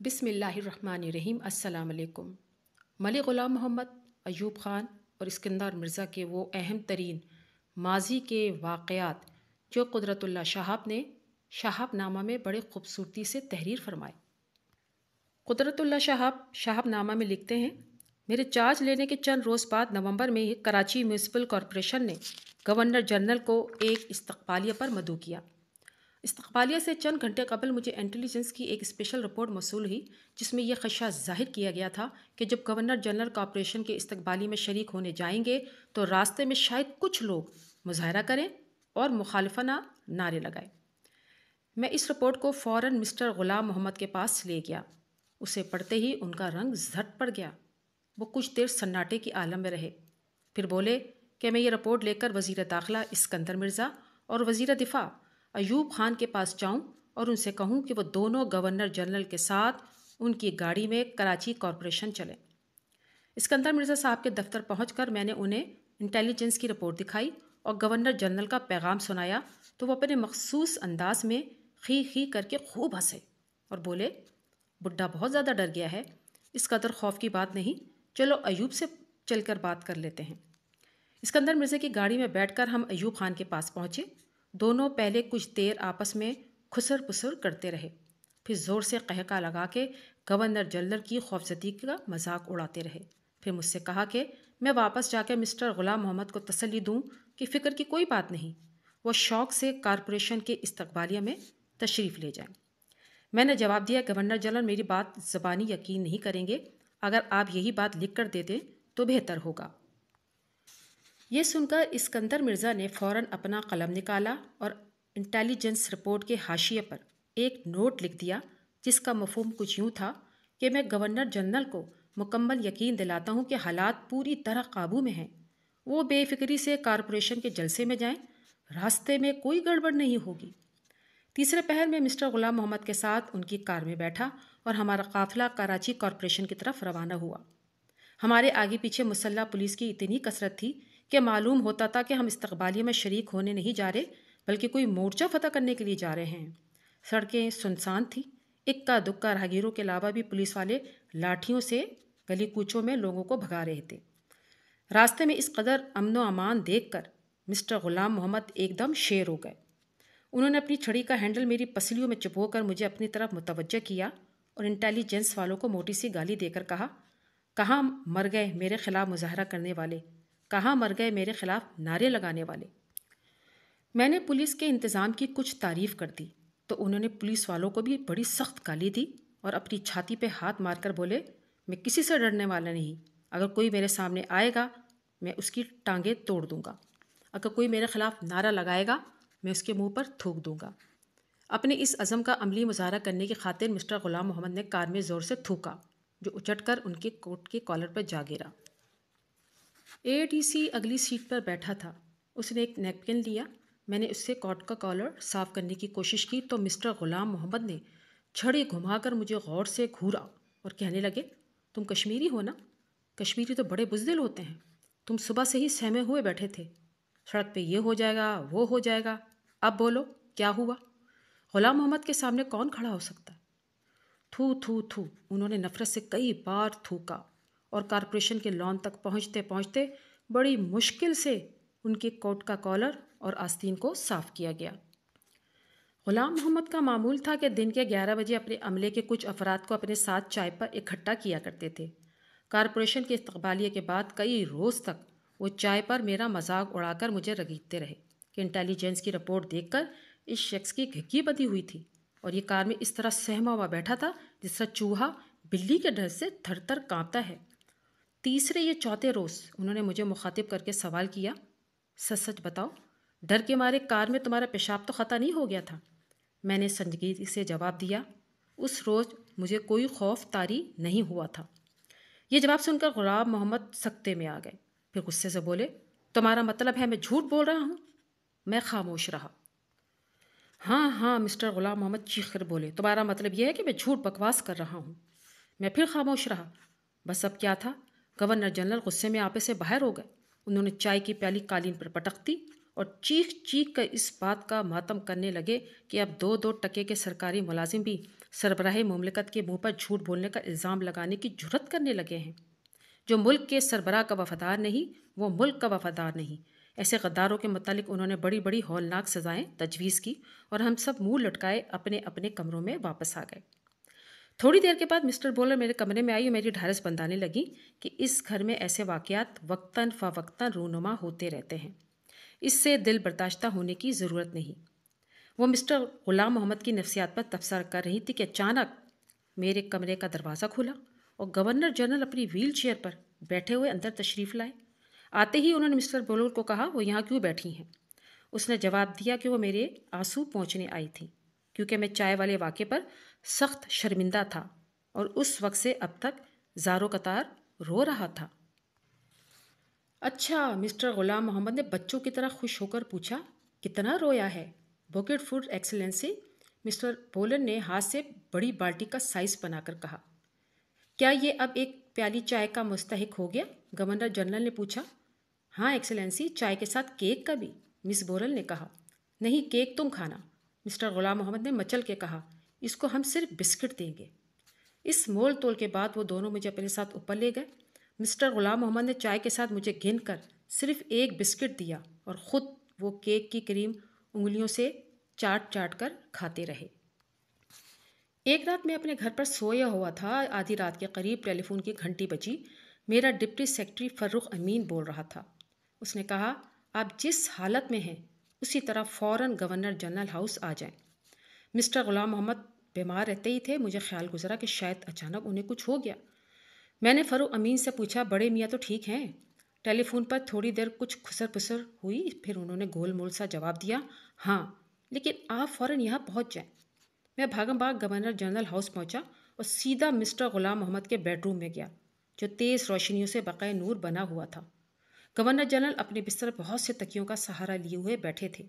بسم اللہ الرحمن الرحیم۔ السلام علیکم۔ ملک غلام محمد، ایوب خان اور اسکندر مرزا کے وہ اہم ترین ماضی کے واقعات جو قدرت اللہ شہاب نے شہاب نامہ میں بڑے خوبصورتی سے تحریر فرمائے۔ قدرت اللہ شہاب نامہ میں لکھتے ہیں، میرے چارج لینے کے چند روز بعد نومبر میں ہی کراچی میونسپل کارپوریشن نے گورنر جنرل کو ایک استقبالیہ پر مدعو کیا۔ استقبالیہ سے چند گھنٹے قبل مجھے انٹیلیجنس کی ایک اسپیشل رپورٹ موصول ہوئی جس میں یہ خدشہ ظاہر کیا گیا تھا کہ جب گورنر جنرل کارپوریشن کے استقبالیہ میں شریک ہونے جائیں گے تو راستے میں شاید کچھ لوگ مظاہرہ کریں اور مخالفانہ نعرے لگائیں۔ میں اس رپورٹ کو فوراً مسٹر غلام محمد کے پاس لے گیا۔ اسے پڑھتے ہی ان کا رنگ زھٹ پڑ گیا۔ وہ کچھ دیر سناٹے کی عالم میں رہے، پھر بولے کہ میں یہ رپورٹ لے کر وزیر داخلہ اسکندر مرزا اور وزیر دفاع ایوب خان کے پاس جاؤں اور ان سے کہوں کہ وہ دونوں گورنر جنرل کے ساتھ ان کی گاڑی میں کراچی کارپوریشن چلیں۔ اسکندر مرزا صاحب کے دفتر پہنچ کر میں نے انہیں انٹیلیجنس کی رپورٹ دکھائی اور گورنر جنرل کا پیغام سنایا تو وہ اپنے مخصوص انداز میں خی خی کر کے خوب ہنسے اور بولے، بڈھا بہت زیادہ ڈر گیا ہے، اس قدر خوف کی بات نہیں، چلو ایوب سے چل کر بات کر لیتے ہیں۔ اسکندر مرزا کی گاڑی میں بیٹھ کر ہم ایوب خان کے پاس پہنچے۔ دونوں پہلے کچھ دیر آپس میں خسر پسر کرتے رہے، پھر زور سے قہقہ لگا کے گورنر جنرل کی خوفزدگی کا مذاق اڑاتے رہے۔ پھر مجھ سے کہا کہ میں واپس جا کے مسٹر غلام محمد کو تسلی دوں کہ فکر کی کوئی بات نہیں، وہ شوق سے کارپوریشن کے استقبالیہ میں تشریف لے جائیں۔ میں نے جواب دیا، گورنر جنرل میری بات زبانی یقین نہیں کریں گے، اگر آپ یہی بات لکھ کر دے دیں تو بہتر ہوگا۔ یہ سن کر اسکندر مرزا نے فوراً اپنا قلم نکالا اور انٹیلیجنس رپورٹ کے حاشیے پر ایک نوٹ لکھ دیا جس کا مفہوم کچھ یوں تھا کہ میں گورنر جنرل کو مکمل یقین دلاتا ہوں کہ حالات پوری طرح قابو میں ہیں، وہ بے فکری سے کارپوریشن کے جلسے میں جائیں، راستے میں کوئی گڑبڑ نہیں ہوگی۔ تیسرے پہر میں مسٹر غلام محمد کے ساتھ ان کی کار میں بیٹھا اور ہمارا قافلہ کراچی کارپوریشن کی طرف روانہ ہوا۔ ہمارے آگے پیچھے مسلح پولیس کی اتنی کثرت تھی کہ معلوم ہوتا تھا کہ ہم استقبالیہ میں شریک ہونے نہیں جا رہے بلکہ کوئی مورچہ فتح کرنے کے لیے جا رہے ہیں۔ سڑکیں سنسان تھیں، اکا دکا راہگیروں کے علاوہ بھی پولیس والے لاٹھیوں سے گلی کوچوں میں لوگوں کو بھگا رہے تھے۔ راستے میں اس قدر امن و امان دیکھ کر مسٹر غلام محمد ایک دم شیر ہو گئے۔ انہوں نے اپنی چھڑی کا ہینڈل میری پسلیوں میں چبو کر مجھے اپنی طرف متوجہ کیا اور انٹیلیجنس والوں کو موٹی سی گالی دے کر کہا، کہاں مر گئے میرے خلاف مظاہرہ کرنے والے، کہاں مر گئے میرے خلاف نعرے لگانے والے۔ میں نے پولیس کے انتظام کی کچھ تعریف کر دی تو انہوں نے پولیس والوں کو بھی بڑی سخت گالی دی اور اپنی چھاتی پہ ہاتھ مار کر بولے، میں کسی سے ڈرنے والا نہیں، اگر کوئی میرے سامنے آئے گا میں اس کی ٹانگیں توڑ دوں گا، اگر کوئی میرے خلاف نعرہ لگائے گا میں اس کے منہ پر تھوک دوں گا۔ اپنے اس عزم کا عملی مظاہرہ کرنے کی خاطر مسٹر غلام محمد نے کار میں زور سے تھوکا جو اچٹ کر ان کے کوٹ کے کالر پر جا گرا۔ اے ڈی سی اگلی سیٹ پر بیٹھا تھا، اس نے ایک نیپکن لیا، میں نے اس سے کوٹ کا کالر صاف کرنے کی کوشش کی تو مسٹر غلام محمد نے چھڑی گھما کر مجھے غور سے گھورا اور کہنے لگے، تم کشمیری ہو نا؟ کشمیری تو بڑے بزدل ہوتے ہیں، تم صبح سے ہی سہمے ہوئے بیٹھے تھے، سڑک پہ یہ ہو جائے گا وہ ہو جائے گا، اب بولو کیا ہوا؟ غلام محمد کے سامنے کون کھڑا ہو سکتا ہے؟ تھو تھو تھو، انہوں نے نفرت سے کئی بار تھوکا اور کارپوریشن کے لان تک پہنچتے پہنچتے بڑی مشکل سے ان کے کوٹ کا کالر اور آستین کو صاف کیا گیا۔ غلام محمد کا معمول تھا کہ دن کے 11 بجے اپنے عملے کے کچھ افراد کو اپنے ساتھ چائے پر اکٹھا کیا کرتے تھے۔ کارپوریشن کے استقبالیہ کے بعد کئی روز تک وہ چائے پر میرا مذاق اڑا کر مجھے رگیدتے رہے کہ انٹیلیجنس کی رپورٹ دیکھ کر اس شخص کی گھگی بدی ہوئی تھی اور یہ کار میں اس طرح سہما ہوا بیٹھا تھا جس طرح چوہا بلی کے ڈر سے تھر تھر کانپتا ہے۔ تیسرے یا چوتھے روز انہوں نے مجھے مخاطب کر کے سوال کیا، سچ سچ بتاؤ، ڈر کے مارے کار میں تمہارا پیشاب تو خطا نہیں ہو گیا تھا؟ میں نے سنجیدگی سے جواب دیا، اس روز مجھے کوئی خوف طاری نہیں ہوا تھا۔ یہ جواب سن کر غلام محمد سکتے میں آ گئے، پھر غصے سے بولے، تمہارا مطلب ہے میں جھوٹ بول رہا ہوں؟ میں خاموش رہا۔ ہاں ہاں، مسٹر غلام محمد چیخ کر بولے، تمہارا مطلب یہ ہے کہ میں جھوٹ بکواس کر رہا ہوں؟ میں پھر خاموش رہا۔ بس اب کیا تھا، گورنر جنرل غصے میں آپے سے باہر ہو گئے۔ انہوں نے چائے کی پیالی قالین پر پٹک دی اور چیخ چیخ کر اس بات کا ماتم کرنے لگے کہ اب 2 ٹکے کے سرکاری ملازم بھی سربراہ مملکت کے منہ پر جھوٹ بولنے کا الزام لگانے کی جرت کرنے لگے ہیں؟ جو ملک کے سربراہ کا وفادار نہیں وہ ملک کا وفادار نہیں۔ ایسے غداروں کے متعلق انہوں نے بڑی بڑی ہولناک سزائیں تجویز کی اور ہم سب منہ لٹکائے اپنے اپنے کمروں میں واپس آ گئے۔ تھوڑی دیر کے بعد مسٹر بولر میرے کمرے میں آئی اور میری ڈھارس بندانے لگی کہ اس گھر میں ایسے واقعات وقتاً فوقتاً رونما ہوتے رہتے ہیں، اس سے دل برداشتہ ہونے کی ضرورت نہیں۔ وہ مسٹر غلام محمد کی نفسیات پر تبصرہ کر رہی تھی کہ اچانک میرے کمرے کا دروازہ کھلا اور گورنر جنرل اپنی ویل چیئر پر بیٹھے ہوئے اندر تشریف لائے۔ آتے ہی انہوں نے مسٹر بولر کو کہا وہ یہاں کیوں بیٹھی ہیں؟ اس نے جواب دیا کہ وہ میرے آنسو پہنچنے آئی تھی کیونکہ میں چائے والے واقعے پر سخت شرمندہ تھا اور اس وقت سے اب تک زارو قطار رو رہا تھا۔ اچھا، مسٹر غلام محمد نے بچوں کی طرح خوش ہو کر پوچھا، کتنا رویا ہے؟ بوکٹ فوڈ ایکسلنسی، مسٹر بولر نے ہاتھ سے بڑی بالٹی کا سائز بنا کر کہا۔ کیا یہ اب ایک پیالی چائے کا مستحق ہو گیا؟ گورنر جنرل نے پوچھا۔ ہاں ایکسلنسی، چائے کے ساتھ کیک کا بھی، مس بورل نے کہا۔ نہیں، کیک تم کھانا، مسٹر غلام محمد نے مچل کے کہا، اس کو ہم صرف بسکٹ دیں گے۔ اس مول تول کے بعد وہ دونوں مجھے اپنے ساتھ اوپر لے گئے۔ مسٹر غلام محمد نے چائے کے ساتھ مجھے گن کر صرف ایک بسکٹ دیا اور خود وہ کیک کی کریم انگلیوں سے چاٹ چاٹ کر کھاتے رہے۔ ایک رات میں اپنے گھر پر سویا ہوا تھا، آدھی رات کے قریب ٹیلی فون کی گھنٹی بجی۔ میرا ڈپٹی سیکرٹری فرخ امین بول رہا تھا۔ اس نے کہا، آپ جس حالت میں ہیں اسی طرح فوراً گورنر جنرل ہاؤس آ جائیں۔ مسٹر غلام محمد بیمار رہتے ہی تھے، مجھے خیال گزرا کہ شاید اچانک انہیں کچھ ہو گیا۔ میں نے فرخ امین سے پوچھا، بڑے میاں تو ٹھیک ہیں؟ ٹیلی فون پر تھوڑی دیر کچھ خسر پسر ہوئی، پھر انہوں نے گول مول سا جواب دیا، ہاں، لیکن آپ فوراً یہاں پہنچ جائیں۔ میں بھاگم بھاگ گورنر جنرل ہاؤس پہنچا اور سیدھا مسٹر غلام محمد کے بیڈ روم میں گیا جو تیز روشنیوں سے بقائے نور بنا ہوا تھا۔ گورنر جنرل اپنے بستر پر بہت سے تکیوں کا سہارا لیے ہوئے بیٹھے تھے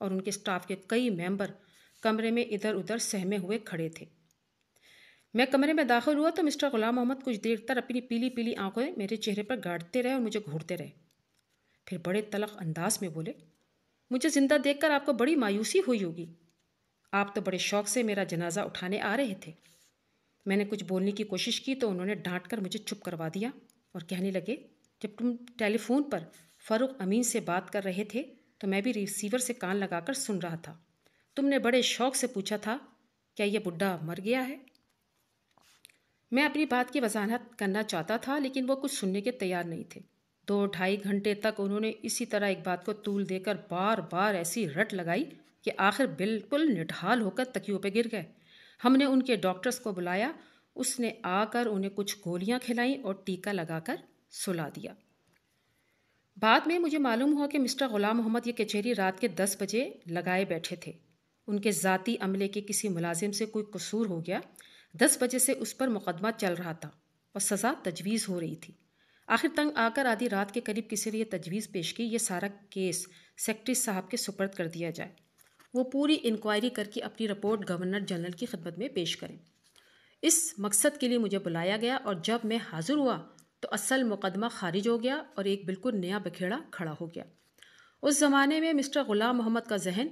اور ان کے اسٹاف کے کئی ممبر کمرے میں ادھر ادھر سہمے ہوئے کھڑے تھے۔ میں کمرے میں داخل ہوا تو مسٹر غلام محمد کچھ دیر تک اپنی پیلی پیلی آنکھیں میرے چہرے پر گاڑتے رہے اور مجھے گھورتے رہے۔ پھر بڑے تلخ انداز میں بولے، مجھے زندہ دیکھ کر آپ کو بڑی مایوسی ہوئی ہوگی، آپ تو بڑے شوق سے میرا جنازہ اٹھانے آ رہے تھے۔ میں نے کچھ بولنے کی کوشش کی تو انہوں نے ڈانٹ کر مجھے چپ کروا دیا اور کہنے لگے، جب تم ٹیلی فون پر فرخ امین سے بات کر رہے تھے تو میں بھی ریسیور سے کان لگا کر سن رہا تھا۔ تم نے بڑے شوق سے پوچھا تھا، کیا یہ بڈھا مر گیا ہے؟ میں اپنی بات کی وضاحت کرنا چاہتا تھا لیکن وہ کچھ سننے کے تیار نہیں تھے۔ 2-2.5 گھنٹے تک انہوں نے اسی طرح ایک بات کو طول دے کر بار بار ایسی رٹ لگائی کہ آخر بالکل نڈھال ہو کر تکیوں پہ گر گئے۔ ہم نے ان کے ڈاکٹرز کو بلایا، اس نے آ کر انہیں کچھ گولیاں کھلائیں اور ٹیکا لگا کر سلا دیا۔ بعد میں مجھے معلوم ہوا کہ مسٹر غلام محمد یہ کچہری رات کے 10 بجے لگائے بیٹھے تھے۔ ان کے ذاتی عملے کے کسی ملازم سے کوئی قصور ہو گیا، 10 بجے سے اس پر مقدمہ چل رہا تھا اور سزا تجویز ہو رہی تھی۔ آخر تنگ آ کر آدھی رات کے قریب کسی نے یہ تجویز پیش کی، یہ سارا کیس سیکرٹری صاحب کے سپرد کر دیا جائے، وہ پوری انکوائری کر کے اپنی رپورٹ گورنر جنرل کی خدمت میں پیش کریں۔ اس مقصد کے لیے مجھے بلایا گیا اور جب میں حاضر ہوا تو اصل مقدمہ خارج ہو گیا اور ایک بالکل نیا بکھیڑا کھڑا ہو گیا۔ اس زمانے میں مسٹر غلام محمد کا ذہن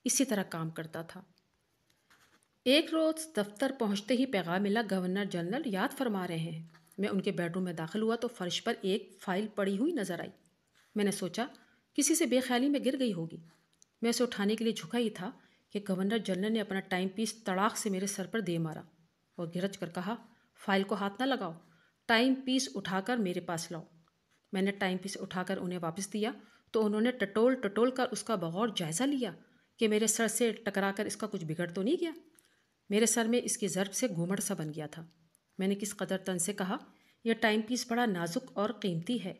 اسی طرح کام کرتا تھا۔ ایک روز دفتر پہنچتے ہی پیغام ملا، گورنر جنرل یاد فرما رہے ہیں۔ میں ان کے بیڈ روم میں داخل ہوا تو فرش پر ایک فائل پڑی ہوئی نظر آئی۔ میں نے سوچا کسی سے بے خیالی میں گر گئی ہوگی۔ میں اسے اٹھانے کے لیے جھکا ہی تھا کہ گورنر جنرل نے اپنا ٹائم پیس تڑاک سے میرے سر پر دے مارا اور گرج کر کہا، فائل کو ہاتھ نہ لگاؤ، ٹائم پیس اٹھا کر میرے پاس لاؤ۔ میں نے ٹائم پیس اٹھا کر انہیں واپس دیا تو انہوں نے ٹٹول کر اس کا بغور جائزہ لیا کہ میرے سر سے ٹکرا کر اس کا کچھ بگڑ تو نہیں گیا۔ میرے سر میں اس کی ضرب سے گھومڑ سا بن گیا تھا۔ میں نے کس قدر تن سے کہا، یہ ٹائم پیس بڑا نازک اور قیمتی ہے،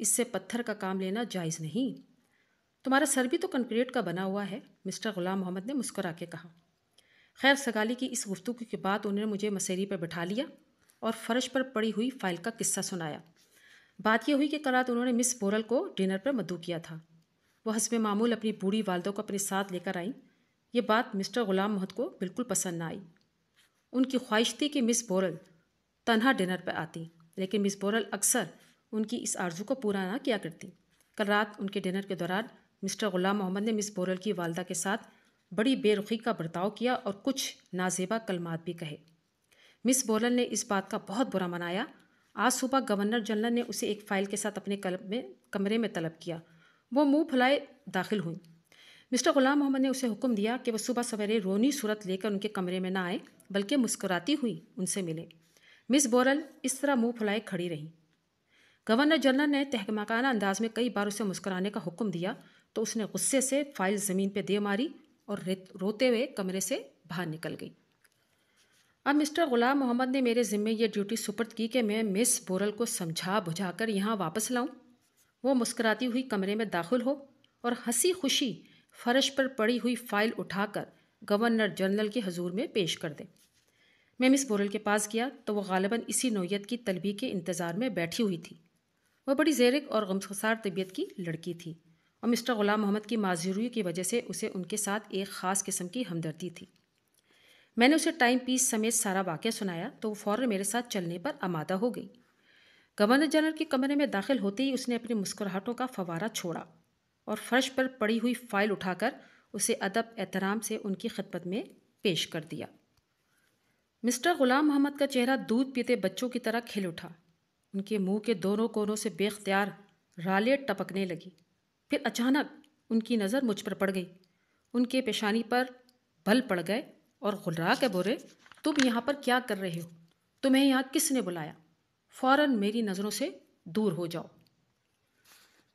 اس سے پتھر کا کام لینا جائز نہیں۔ تمہارا سر بھی تو کنکریٹ کا بنا ہوا ہے، مسٹر غلام محمد نے مسکرا کے کہا۔ خیر سگالی کی اس گفتگو کے بعد انہوں نے مجھے مسیری پر بٹھا لیا اور فرش پر پڑی ہوئی فائل کا قصہ سنایا۔ بات یہ ہوئی کہ کل رات انہوں نے مس بورل کو ڈنر پر مدعو کیا تھا۔ وہ حسب معمول اپنی بوڑھی والدہ کو اپنے ساتھ لے کر آئیں۔ یہ بات مسٹر غلام محمد کو بالکل پسند نہ آئی۔ ان کی خواہش تھی کہ مس بورل تنہا ڈنر پر آتی، لیکن مس بورل اکثر ان کی اس آرزو کو پورا نہ کیا کرتی۔ کل رات ان کے ڈنر کے دوران مسٹر غلام محمد نے مس بورل کی والدہ کے ساتھ بڑی بے رخی کا برتاؤ کیا اور کچھ نازیبا کلمات بھی کہے۔ مس بورل نے اس بات کا بہت برا منایا۔ آج صبح گورنر جنرل نے اسے ایک فائل کے ساتھ اپنے کمرے میں طلب کیا۔ وہ منہ پھلائے داخل ہوئیں۔ مسٹر غلام محمد نے اسے حکم دیا کہ وہ صبح سویرے رونی صورت لے کر ان کے کمرے میں نہ آئیں بلکہ مسکراتی ہوئی ان سے ملیں۔ مس بورل اس طرح منہ پھلائے کھڑی رہیں۔ گورنر جنرل نے تحقیقانہ انداز میں کئی بار اسے مسکرانے کا حکم دیا تو اس نے غصے سے فائل زمین پہ دے ماری اور روتے ہوئے کمرے سے باہر نکل گئی۔ اب مسٹر غلام محمد نے میرے ذمے یہ ڈیوٹی سپرد کی کہ میں مس بورل کو سمجھا بجھا کر یہاں واپس لاؤں۔ وہ مسکراتی ہوئی کمرے میں داخل ہو اور ہنسی خوشی فرش پر پڑی ہوئی فائل اٹھا کر گورنر جنرل کے حضور میں پیش کر دے۔ میں مس بورل کے پاس گیا تو وہ غالباً اسی نوعیت کی طلبی کے انتظار میں بیٹھی ہوئی تھی۔ وہ بڑی زیرک اور غمگسار طبیعت کی لڑکی تھی اور مسٹر غلام محمد کی معذوری کی وجہ سے اسے ان کے ساتھ ایک خاص قسم کی ہمدردی تھی۔ میں نے اسے ٹائم پیس سمیت سارا واقعہ سنایا تو وہ فوراً میرے ساتھ چلنے پر آمادہ ہو گئی۔ گورنر جنرل کے کمرے میں داخل ہوتے ہی اس نے اپنی مسکراہٹوں کا فوارہ چھوڑا اور فرش پر پڑی ہوئی فائل اٹھا کر اسے ادب احترام سے ان کی خدمت میں پیش کر دیا۔ مسٹر غلام محمد کا چہرہ دودھ پیتے بچوں کی طرح کھل اٹھا۔ ان کے منہ کے دونوں کونوں سے بے اختیار رالیں ٹپکنے لگی۔ پھر اچانک ان کی نظر مجھ پر پڑ گئی۔ ان کے پیشانی پر بل پڑ گئے اور غلرا کے بولے، تم یہاں پر کیا کر رہے ہو؟ تمہیں یہاں کس نے بلایا؟ فوراً میری نظروں سے دور ہو جاؤ۔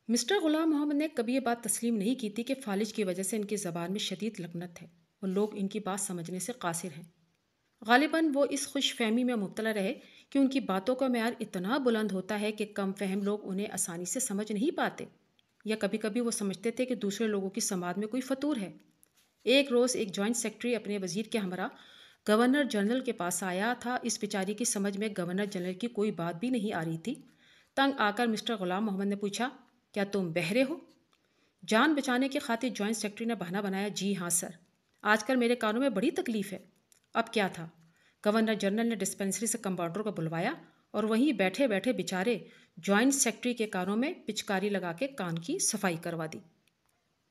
مسٹر غلام محمد نے کبھی یہ بات تسلیم نہیں کی تھی کہ فالج کی وجہ سے ان کی زبان میں شدید لکنت ہے اور لوگ ان کی بات سمجھنے سے قاصر ہیں۔ غالباً وہ اس خوش فہمی میں مبتلا رہے کہ ان کی باتوں کا معیار اتنا بلند ہوتا ہے کہ کم فہم لوگ انہیں آسانی سے سمجھ نہیں پاتے، یا کبھی کبھی وہ سمجھتے تھے کہ دوسرے لوگوں کی سماعت میں کوئی فطور ہے۔ ایک روز ایک جوائنٹ سیکرٹری اپنے وزیر کے ہمراہ گورنر جنرل کے پاس آیا تھا۔ اس بیچاری کی سمجھ میں گورنر جنرل کی کوئی بات بھی نہیں آ رہی تھی۔ تنگ آ کر مسٹر غلام محمد نے پوچھا، کیا تم بہرے ہو؟ جان بچانے کی خاطر جوائنٹ سیکرٹری نے بہانہ بنایا، جی ہاں سر، آج کل میرے کانوں میں بڑی تکلیف ہے۔ اب کیا تھا؟ گورنر جنرل نے ڈسپنسری سے کمپاؤنڈر کو بلوایا اور وہیں بیٹھے بیٹھے بیچارے جوائنٹ سیکرٹری کے کانوں میں پچکاری لگا کے کان کی صفائی کروا دی۔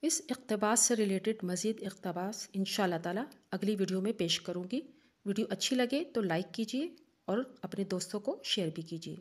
اس اقتباس سے ریلیٹڈ مزید اقتباس انشاءاللہ تعالی اگلی ویڈیو میں پیش کروں گی۔ ویڈیو اچھی لگے تو لائک کیجیے اور اپنے دوستوں کو شیئر بھی کیجیے۔